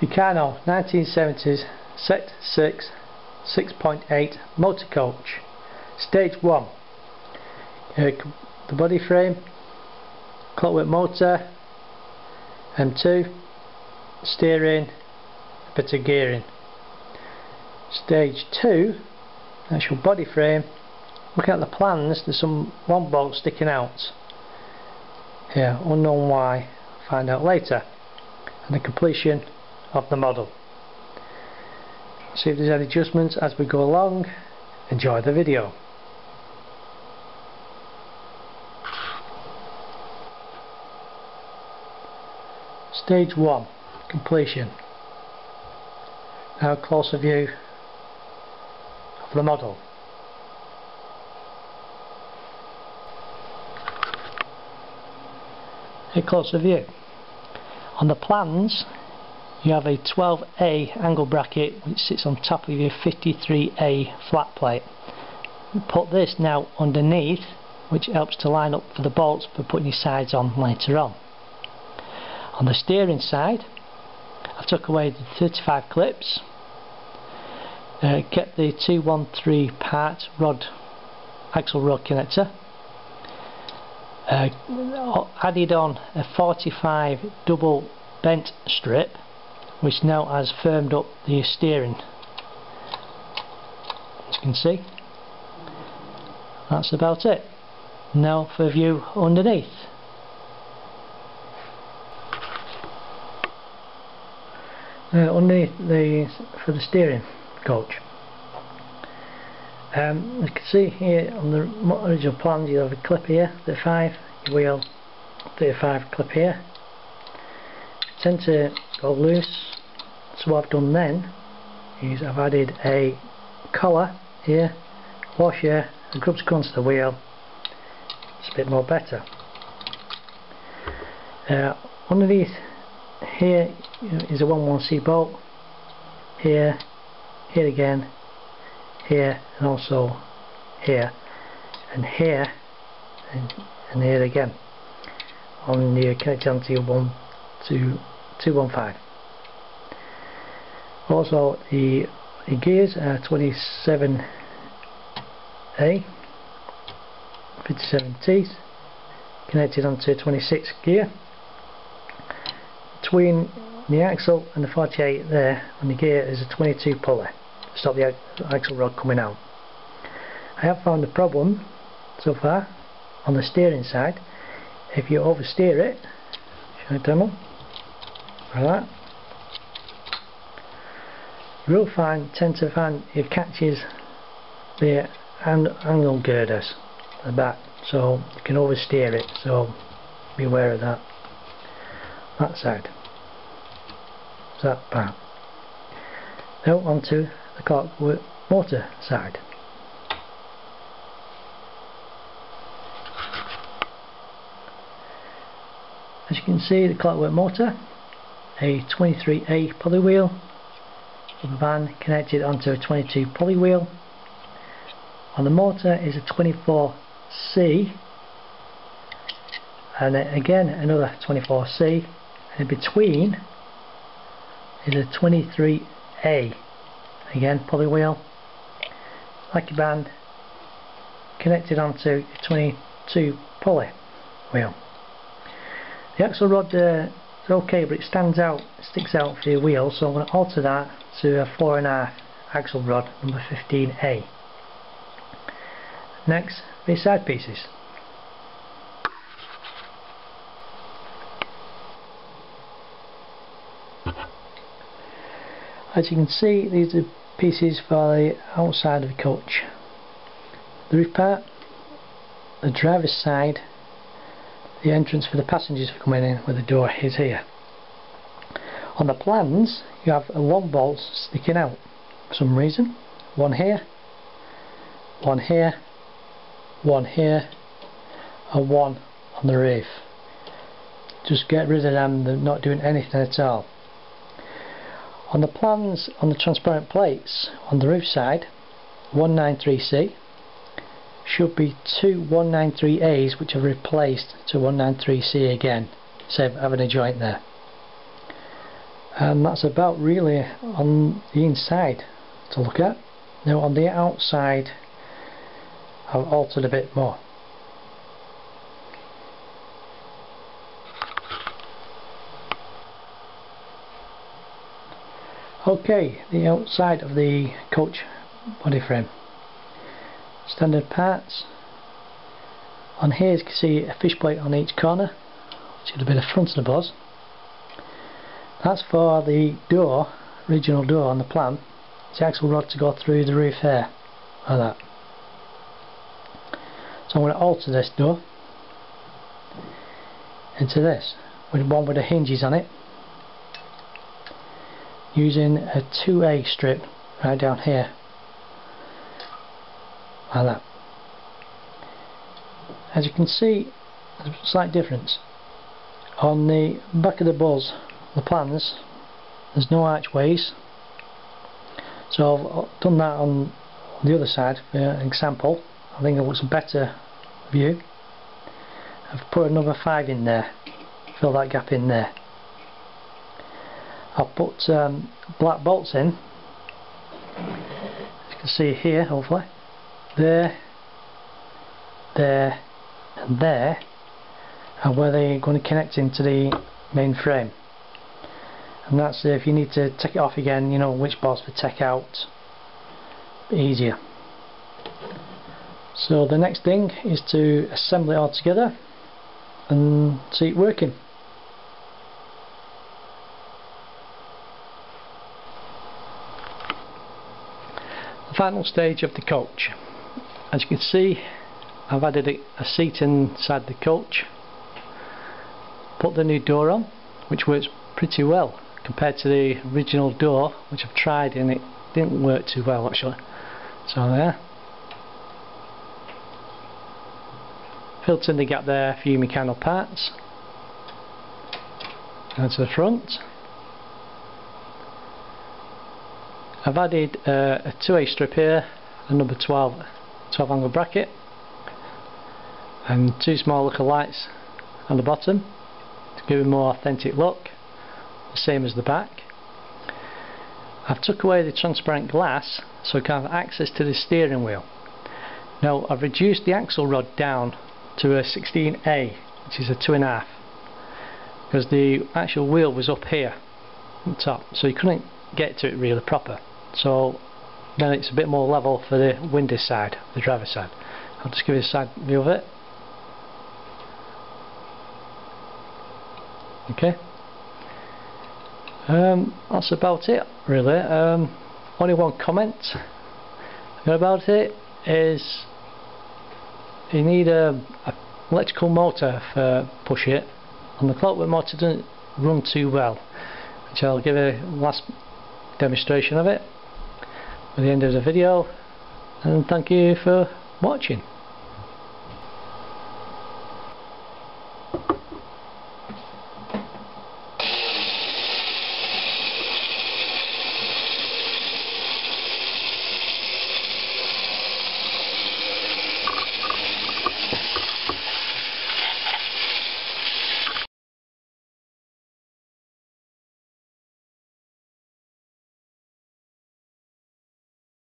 Meccano 1970s Set 6 6.8 motor coach. Stage 1. The body frame, clockwork motor, M2, steering, a bit of gearing. Stage 2, actual body frame. Looking at the plans, there's one bolt sticking out here, unknown why, find out later. And the completion of the model. See if there's any adjustments as we go along. Enjoy the video. Stage 1, completion. Now a closer view of the model. A closer view. On the plans you have a 12A angle bracket which sits on top of your 53A flat plate. You put this now underneath, which helps to line up for the bolts for putting your sides on later on. On the steering side, I took away the 35 clips, kept the 213 part axle rod connector, added on a 45 double bent strip which now has firmed up the steering. As you can see, that's about it. Now for a view underneath. Underneath for the steering coach. As you can see here on the original plans, you have a clip here, 35, your wheel, 35 clip here. Tend to go loose, so what I've done then is I've added a collar here, washer, and grubs across the wheel. It's a bit more better. Underneath here is a 11C bolt, here again, here, and also here, and here, and here again, on the connected onto your 215. Also the gears are 27A, 57 teeth, connected onto 26 gear. Between the axle and the 48 there on the gear is a 22 pulley to stop the axle rod coming out. I have found a problem so far on the steering side. If you oversteer it, should I demo? Like that, you will tend to find it catches the angle girders at the back, so you can oversteer it, so be aware of that. That side, that part. Now onto the clockwork motor side. As you can see, the clockwork motor, a 23A pulley wheel, rubber band connected onto a 22 pulley wheel. On the motor is a 24C, and again another 24C, and in between is a 23A, again pulley wheel, lacquer band connected onto a 22 pulley wheel. The axle rod is okay, but it stands out, sticks out for your wheel, so I'm going to alter that to a 4.5 axle rod, number 15A. Next, the side pieces. As you can see, these are pieces for the outside of the coach. The roof part, the driver's side, the entrance for the passengers for coming in, where the door is here. On the plans you have a long bolt sticking out for some reason. One here, one here, one here, and one on the roof. Just get rid of them, they're not doing anything at all. On the plans, on the transparent plates on the roof side, 193C, should be two 193As which are replaced to 193C again, so having a joint there. And that's about really on the inside to look at. Now on the outside I've altered a bit more. Okay, the outside of the coach body frame. Standard parts. On here you can see a fish plate on each corner, which would have been the front of the bus. That's for the door, original door on the plan. It's the axle rod to go through the roof here, like that. So I'm going to alter this door into this, with one with the hinges on it, using a 2A strip right down here, like that. As you can see, there's a slight difference. On the back of the bus, the plans, there's no archways, so I've done that on the other side for an example. I think it looks a better view. I've put another 5 in there, fill that gap in there. I've put black bolts in, as you can see here, hopefully, there, there and there are where they're going to connect into the main frame. And that's if you need to take it off again, you know which bolts to take out, easier. So the next thing is to assemble it all together and see it working. The final stage of the coach. As you can see, I've added a seat inside the coach, put the new door on, which works pretty well compared to the original door, which I've tried and it didn't work too well actually. So there, filled in the gap there, a few Meccano parts, and to the front. I've added a 2A strip here, a number 12 angle bracket, and 2 small little lights on the bottom to give it a more authentic look, the same as the back. I've took away the transparent glass so I can have access to the steering wheel. Now I've reduced the axle rod down to a 16A, which is a 2.5, because the actual wheel was up here on top, so you couldn't get to it really proper. So then it's a bit more level for the windy side, the driver's side. I'll just give you a side view of it. Okay, that's about it really. Only one comment about it is you need a electrical motor for push it, and the clockwork motor doesn't run too well, which I'll give a last demonstration of it at the end of the video, and thank you for watching.